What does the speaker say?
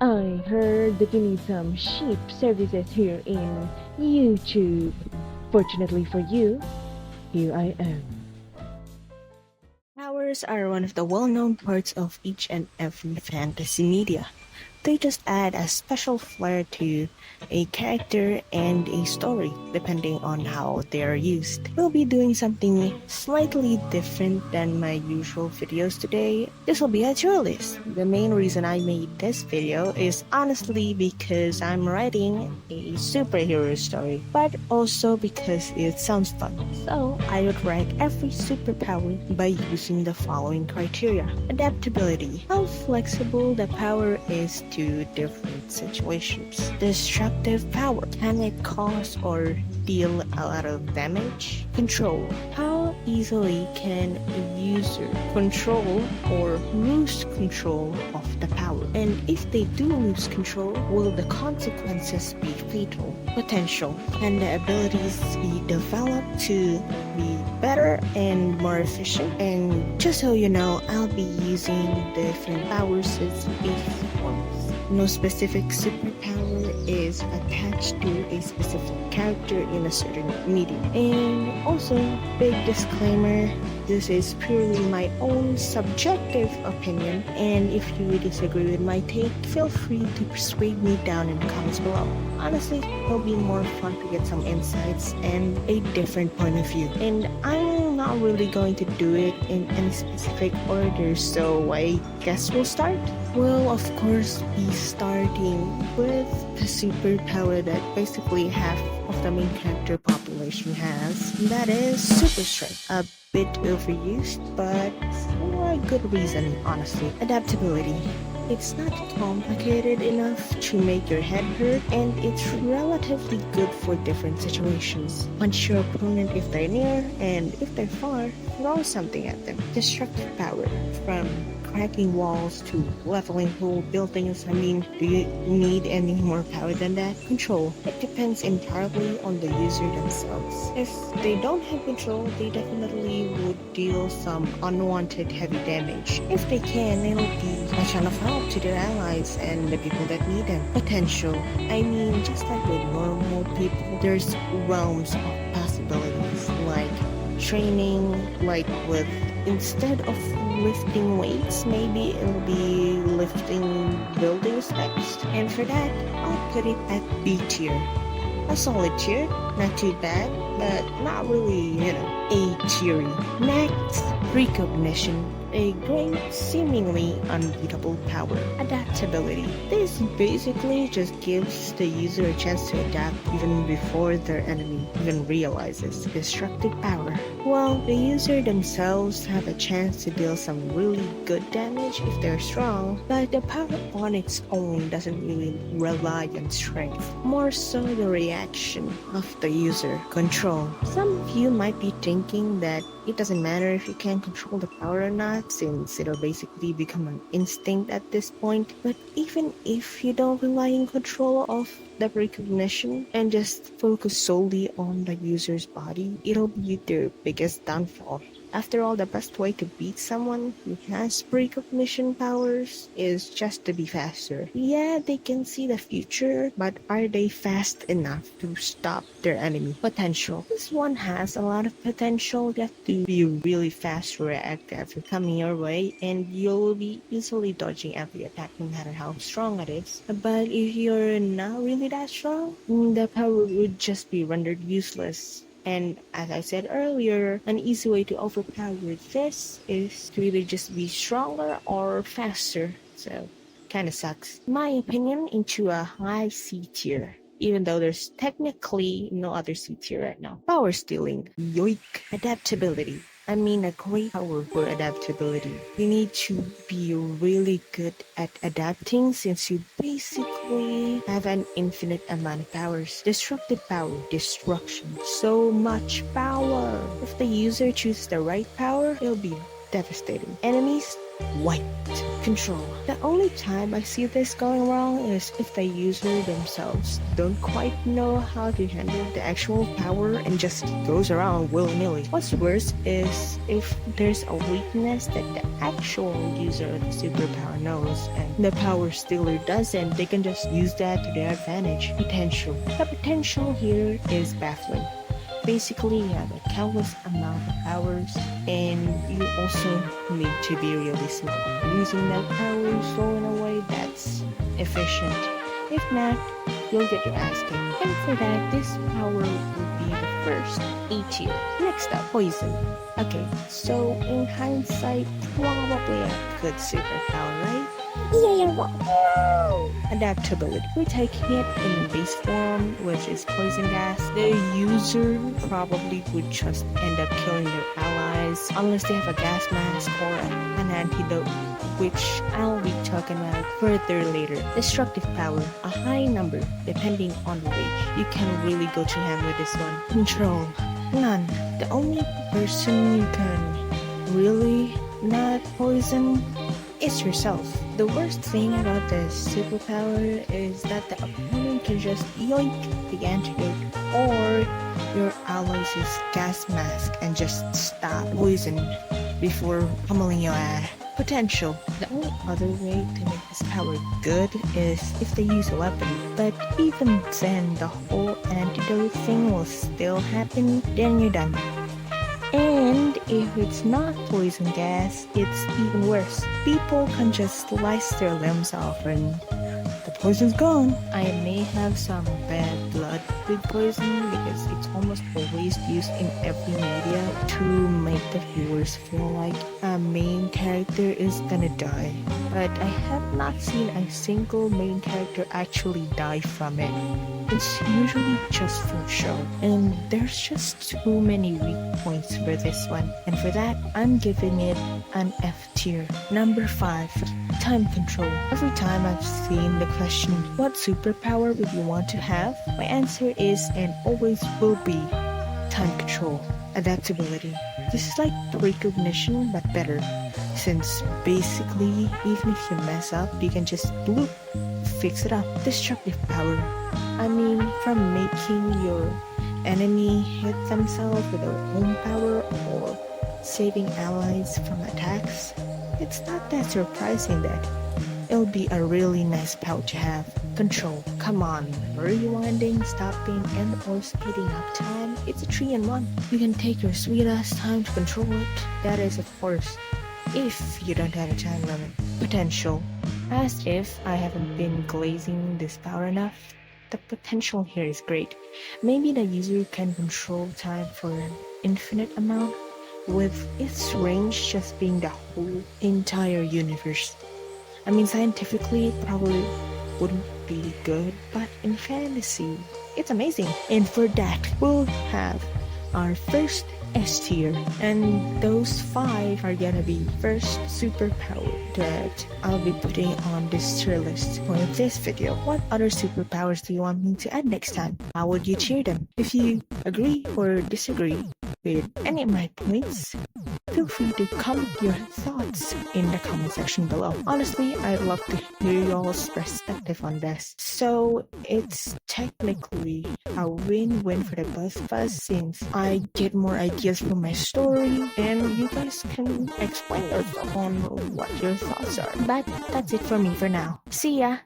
I heard that you need some cheap services here in YouTube. Fortunately for you, here I am. Powers are one of the well-known parts of each and every fantasy media. They just add a special flair to a character and a story, depending on how they are used. We'll be doing something slightly different than my usual videos today. This will be a tier list. The main reason I made this video is honestly because I'm writing a superhero story, but also because it sounds fun. So I would rank every superpower by using the following criteria. Adaptability. How flexible the power is to different situations. Destructive power. Can it cause or deal a lot of damage? Control. How easily can a user control or lose control of the power? And if they do lose control, will the consequences be fatal? Potential. Can the abilities be developed to be better and more efficient? And just so you know, I'll be using different powers as base forms. No specific superpower is attached to a specific character in a certain medium. And also, big disclaimer, this is purely my own subjective opinion, and if you disagree with my take, feel free to persuade me down in the comments below. Honestly, it'll be more fun to get some insights and a different point of view. And I'm not really going to do it in any specific order, so I guess we'll start. We'll of course be starting with the superpower that basically half of the main character population has. That is super strength. A bit overused, but for a good reason, honestly. Adaptability. It's not complicated enough to make your head hurt, and it's relatively good for different situations. Punch your opponent if they're near, and if they're far, throw something at them. Destructive power. From cracking walls to leveling whole buildings. I mean, do you need any more power than that? Control. It depends entirely on the user themselves. If they don't have control, they definitely would deal some unwanted heavy damage. If they can, it'll be a ton of help to their allies and the people that need them. Potential. I mean, just like with normal people, there's realms of possibilities, like training, like with instead of lifting weights, maybe it'll be lifting buildings next. And for that, I'll put it at B tier. A solid tier, not too bad, but not really, A tier. Next, recognition. A great, seemingly unbeatable power. Adaptability. This basically just gives the user a chance to adapt even before their enemy even realizes. Destructive power. Well, the user themselves have a chance to deal some really good damage if they're strong, but the power on its own doesn't really rely on strength, more so the reaction of the user. Control. Some of you might be thinking that it doesn't matter if you can control the power or not, since it'll basically become an instinct at this point. But even if you don't rely on control of the recognition and just focus solely on the user's body, it'll be their biggest downfall. After all, the best way to beat someone who has precognition powers is just to be faster. Yeah, they can see the future, but are they fast enough to stop their enemy? Potential. This one has a lot of potential. You have to be really fast to react after coming your way, and you'll be easily dodging every attack no matter how strong it is. But if you're not really that strong, the power would just be rendered useless. And as I said earlier, an easy way to overpower this is to either just be stronger or faster. So, kinda sucks. My opinion, into a high C tier. Even though there's technically no other C tier right now. Power stealing. Yoik. Adaptability. I mean, a great power for adaptability. You need to be really good at adapting, since you basically have an infinite amount of powers. Destructive power. Destruction. So much power. If the user chooses the right power, it'll be devastating. Enemies White control. The only time I see this going wrong is if the user themselves don't quite know how to handle the actual power and just goes around willy-nilly. What's worse is if there's a weakness that the actual user of the superpower knows and the power stealer doesn't, they can just use that to their advantage. Potential. The potential here is baffling. Basically, you have a countless amount of powers, and you also need to be really smart. Using that power so in a way that's efficient. If not, you'll get your ass kicked. And for that, this power will be the first A tier. Next up, poison. Okay, so in hindsight, probably a good superpower, right? Adaptability. We take hit in base form, which is poison gas. The user probably would just end up killing their allies unless they have a gas mask or an antidote, which I'll be talking about further later. Destructive power, a high number depending on the rage. You can really go to hand with this one. Control, none. The only person you can really not poison is yourself. The worst thing about this superpower is that the opponent can just yoink the antidote or your allies' gas mask and just stop poison before pummeling your ass. Potential. The only other way to make this power good is if they use a weapon. But even then, the whole antidote thing will still happen, then you're done. And if it's not poison gas, it's even worse. People can just slice their limbs off and the poison's gone. I may have some bad blood with poison because it's almost always used in every media to make the viewers feel like a main character is gonna die. But I have not seen a single main character actually die from it. It's usually just for show, and there's just too many weak points for this one, and for that, I'm giving it an F tier. Number 5, time control. Every time I've seen the question, what superpower would you want to have? My answer is and always will be time control. Adaptability. This is like recognition but better, since basically even if you mess up, you can just bloop, fix it up. Destructive power. I mean, from making your enemy hit themselves with their own power or saving allies from attacks, it's not that surprising that it'll be a really nice power to have. Control. Come on, rewinding, stopping, and or speeding up time, it's a 3-in-1. You can take your sweet ass time to control it. That is, of course, if you don't have a time limit. Potential. As if I haven't been glazing this power enough, the potential here is great. Maybe the user can control time for an infinite amount, with its range just being the whole entire universe. I mean, scientifically, it probably wouldn't be good, but in fantasy, it's amazing. And for that, we'll have our first S tier, and those 5 are gonna be first superpower that I'll be putting on this tier list for this video. What other superpowers do you want me to add next time? How would you tier them? If you agree or disagree with any of my points, feel free to comment your thoughts in the comment section below. Honestly, I'd love to hear y'all's perspective on this. So it's technically a win-win for the both of us, since I get more ideas from my story and you guys can explain yourself on what your thoughts are. But that's it for me for now. See ya!